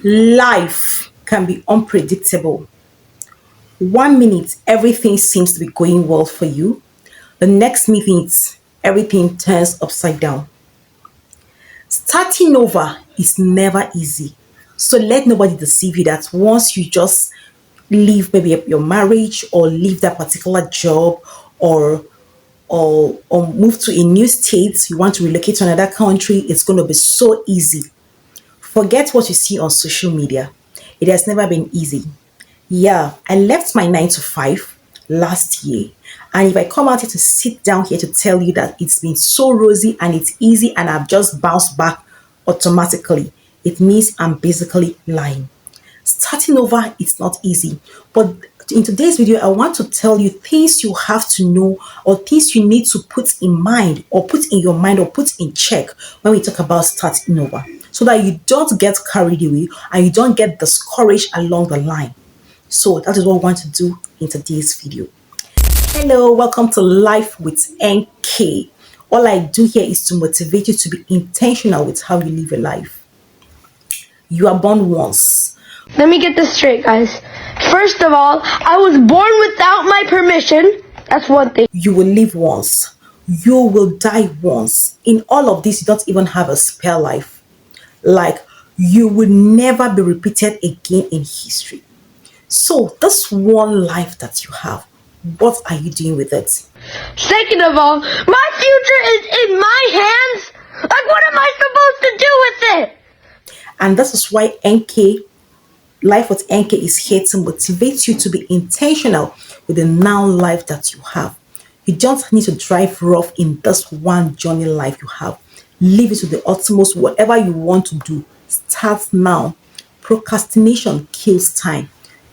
Life can be unpredictable. One minute, everything seems to be going well for you. The next minute, everything turns upside down. Starting over is never easy. So let nobody deceive you that once you just leave maybe your marriage or leave that particular job or or move to a new state, you want to relocate to another country, it's going to be so easy. Forget what you see on social media. It has never been easy. Yeah, I left my 9 to 5 last year. And if I come out here to sit down here to tell you that it's been so rosy and it's easy and I've just bounced back automatically, it means I'm basically lying. Starting over, it's not easy. But in today's video, I want to tell you things you have to know or things you need to put in mind or put in your mind or put in check when we talk about starting over so that you don't get carried away and you don't get discouraged along the line. So that is what we want to do in today's video. Hello, welcome to Life with NK. All I do here is to motivate you to be intentional with how you live your life. You are born once. Let me get this straight, guys. First of all, I was born without my permission. That's one thing. You will live once. You will die once. In all of this, you don't even have a spare life. Like, you will never be repeated again in history. So, this one life that you have, what are you doing with it? Second of all, my future is in my hands. Like, what am I supposed to do with it? And this is why Life with NK is here to motivate you to be intentional with the now life that you have. You don't need to drive rough in this one journey life you have. Live it to the utmost. Whatever you want to do, start now. Procrastination kills time.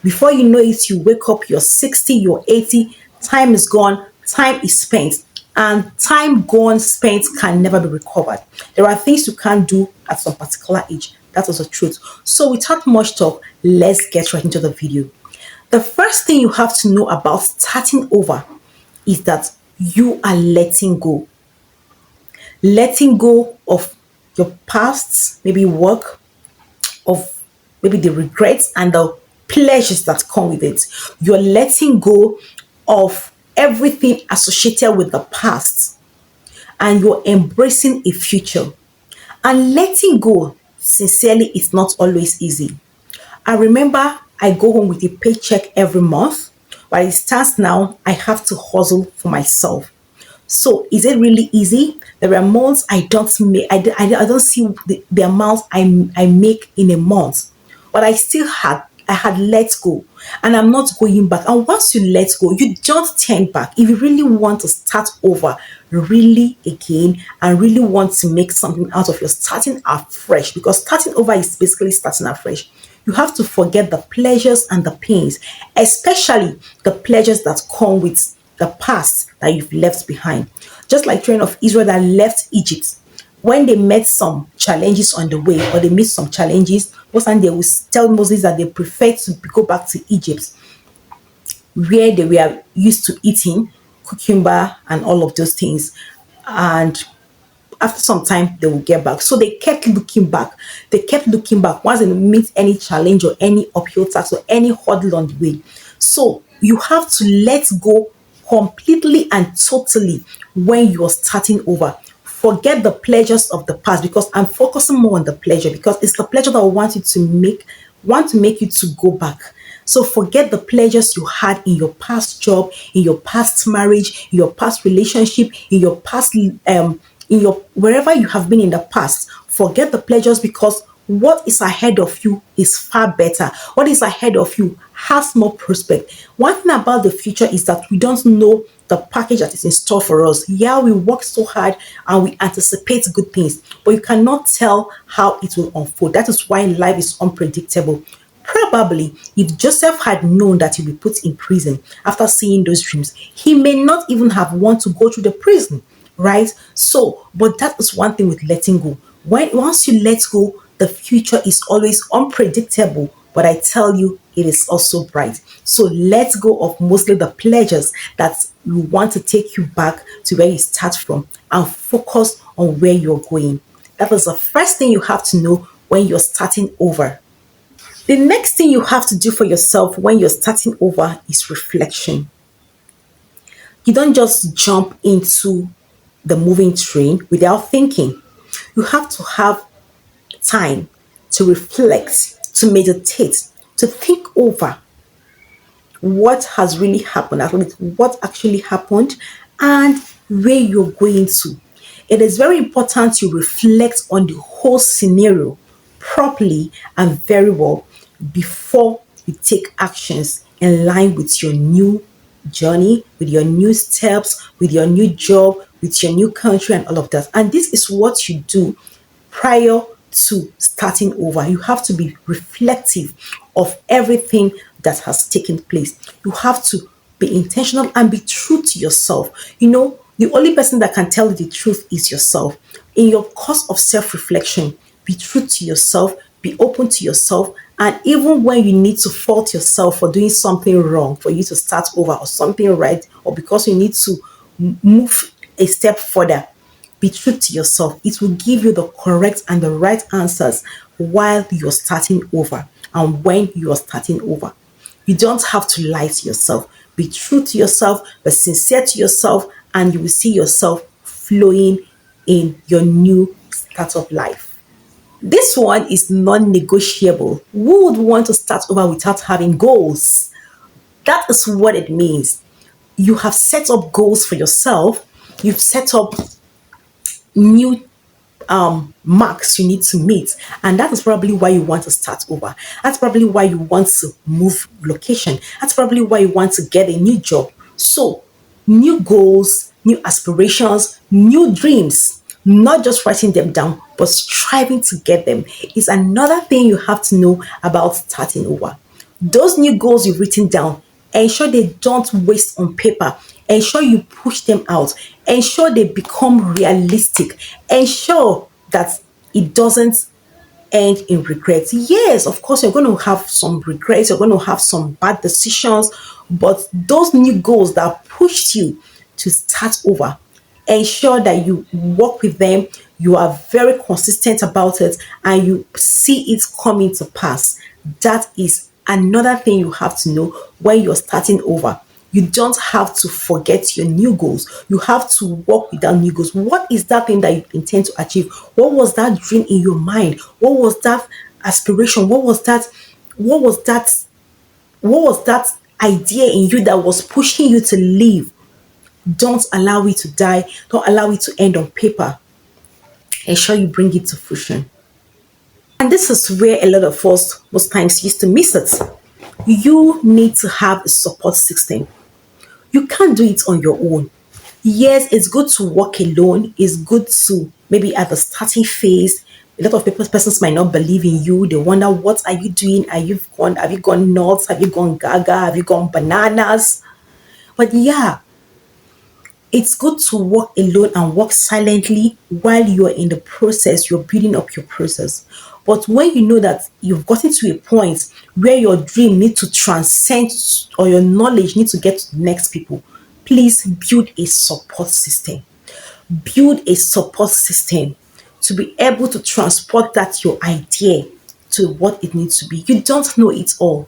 Before you know it, you wake up, you're 60, you're 80, time is gone, time is spent. And time gone, spent can never be recovered. There are things you can't do at some particular age. That is the truth. So without much talk, let's get right into the video. The first thing you have to know about starting over is that you are letting go. Letting go of your past, maybe work, of maybe the regrets and the pleasures that come with it. You're letting go of everything associated with the past and you're embracing a future. And letting go, sincerely, it's not always easy. I remember I go home with a paycheck every month, but it stands now, I have to hustle for myself. So is it really easy? There are months I don't make, I don't see the amount I make in a month, but I had let go and I'm not going back. And once you let go, you don't turn back. If you really want to start over, really again, and really want to make something out of your starting afresh, because starting over is basically starting afresh, you have to forget the pleasures and the pains, especially the pleasures that come with the past that you've left behind. Just like children of Israel that left Egypt, when they met some challenges on the way or they meet some challenges, most time they will tell Moses that they prefer to go back to Egypt where they were used to eating cucumber and all of those things. And after some time, they will get back. So they kept looking back. They kept looking back once they meet any challenge or any uphill task or any hurdle on the way. So you have to let go completely and totally when you're starting over. Forget the pleasures of the past, because I'm focusing more on the pleasure, because it's the pleasure that I want to make you to go back. So forget the pleasures you had in your past job, in your past marriage, in your past relationship, in your past in your wherever you have been in the past. Forget the pleasures, because what is ahead of you is far better. What is ahead of you has more prospect. One thing about the future is that we don't know the package that is in store for us. Yeah, we work so hard and we anticipate good things, but you cannot tell how it will unfold. That is why life is unpredictable. Probably, if Joseph had known that he'd be put in prison after seeing those dreams, he may not even have wanted to go through the prison, right? So, but that is one thing with letting go. Once you let go, the future is always unpredictable, but I tell you, it is also bright. So let go of mostly the pleasures that you want to take you back to where you start from and focus on where you're going. That is the first thing you have to know when you're starting over. The next thing you have to do for yourself when you're starting over is reflection. You don't just jump into the moving train without thinking. You have to have time to reflect, to meditate, to think over what has really happened, at least what actually happened, and where you're going to. It is very important you reflect on the whole scenario properly and very well before you take actions in line with your new journey, with your new steps, with your new job, with your new country, and all of that. And this is what you do prior to starting over. You have to be reflective of everything that has taken place. You have to be intentional and be true to yourself. The only person that can tell you the truth is yourself. In your course of self reflection, be true to yourself, be open to yourself, and even when you need to fault yourself for doing something wrong, for you to start over or something right, or because you need to move a step further, be true to yourself. It will give you the correct and the right answers while you're starting over and when you're starting over. You don't have to lie to yourself. Be true to yourself, be sincere to yourself, and you will see yourself flowing in your new start of life. This one is non negotiable. Who would want to start over without having goals? That is what it means. You have set up goals for yourself, you've set up new marks you need to meet, and that is probably why you want to start over. That's probably why you want to move location. That's probably why you want to get a new job. So new goals, new aspirations, new dreams, not just writing them down but striving to get them is another thing you have to know about starting over. Those new goals you've written down, ensure they don't waste on paper. Ensure you push them out. Ensure they become realistic. Ensure that it doesn't end in regrets. Yes, of course, you're going to have some regrets. You're going to have some bad decisions. But those new goals that pushed you to start over, ensure that you work with them. You are very consistent about it and you see it coming to pass. That is another thing you have to know when you're starting over. You don't have to forget your new goals. You have to work with that new goals. What is that thing that you intend to achieve? What was that dream in your mind? What was that aspiration? What was that idea in you that was pushing you to leave? Don't allow it to die. Don't allow it to end on paper. Ensure you bring it to fruition. And this is where a lot of us most times used to miss it. You need to have a support system. You can't do it on your own. Yes, it's good to work alone. It's good to maybe at the starting phase. A lot of persons might not believe in you. They wonder, what are you doing? Have you gone nuts? Have you gone gaga? Have you gone bananas? But yeah, it's good to work alone and work silently while you are in the process, you're building up your process. But when you know that you've gotten to a point where your dream needs to transcend or your knowledge needs to get to the next people, please build a support system. Build a support system to be able to transport that your idea to what it needs to be. You don't know it all.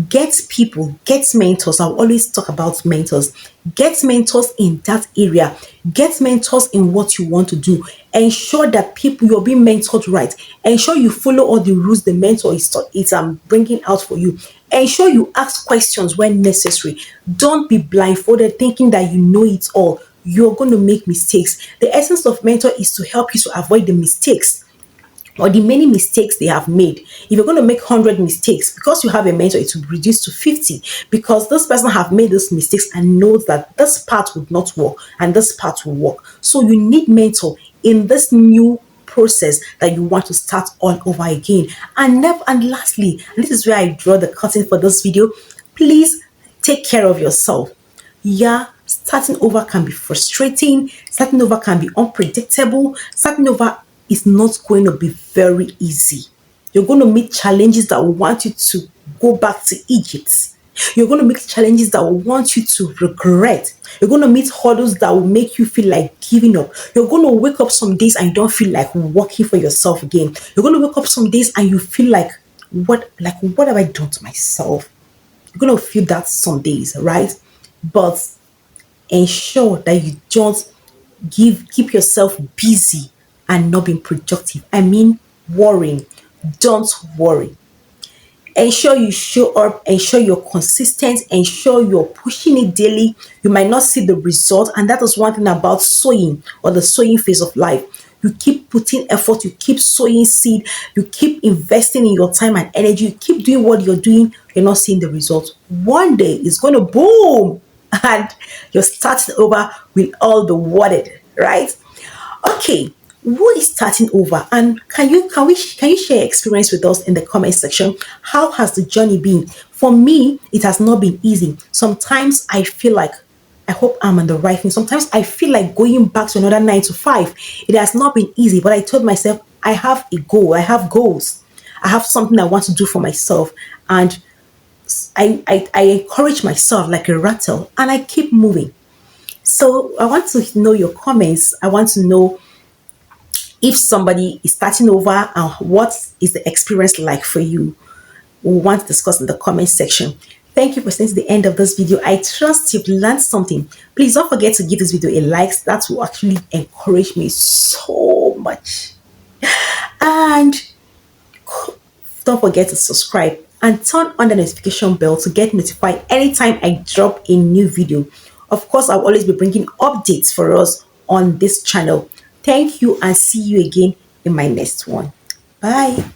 Get people, get mentors. I always talk about mentors. Get mentors in that area. Get mentors in what you want to do. Ensure that people you're being mentored right. Ensure you follow all the rules the mentor is bringing out for you. Ensure you ask questions when necessary. Don't be blindfolded thinking that you know it all. You're going to make mistakes. The essence of mentor is to help you to avoid the mistakes or the many mistakes they have made. If you're going to make 100 mistakes, because you have a mentor, it will reduce to 50 because this person have made those mistakes and knows that this part would not work and this part will work. So you need mentor in this new process that you want to start all over again. And lastly, and this is where I draw the curtain for this video, please take care of yourself. Yeah, starting over can be frustrating. Starting over can be unpredictable. Starting over is not going to be very easy. You're going to meet challenges that will want you to go back to Egypt. You're going to meet challenges that will want you to regret. You're going to meet hurdles that will make you feel like giving up. You're going to wake up some days and you don't feel like working for yourself again. You're going to wake up some days and you feel like what have I done to myself? You're gonna feel that some days, right? But ensure that you don't keep yourself busy and not being productive. I mean worrying. Don't worry. Ensure you show up, ensure you're consistent, ensure you're pushing it daily. You might not see the result, and that is one thing about sowing or the sowing phase of life. You keep putting effort, you keep sowing seed, you keep investing in your time and energy, you keep doing what you're doing, you're not seeing the result. One day it's going to boom and you're starting over with all the watered, right? Okay, who is starting over? And can you share experience with us in the comment section? How has the journey been? For me, it has not been easy. Sometimes I feel like I hope I'm on the right thing. Sometimes I feel like going back to another 9 to 5. It has not been easy, but I told myself I have a goal. I have goals. I have something I want to do for myself. And I encourage myself like a rattle and I keep moving. So I want to know your comments. I want to know if somebody is starting over and what is the experience like for you. We want to discuss in the comment section. Thank you for staying to the end of this video. I trust you've learned something. Please don't forget to give this video a like. That will actually encourage me so much. And don't forget to subscribe and turn on the notification bell to get notified anytime I drop a new video. Of course, I'll always be bringing updates for us on this channel. Thank you and see you again in my next one. Bye.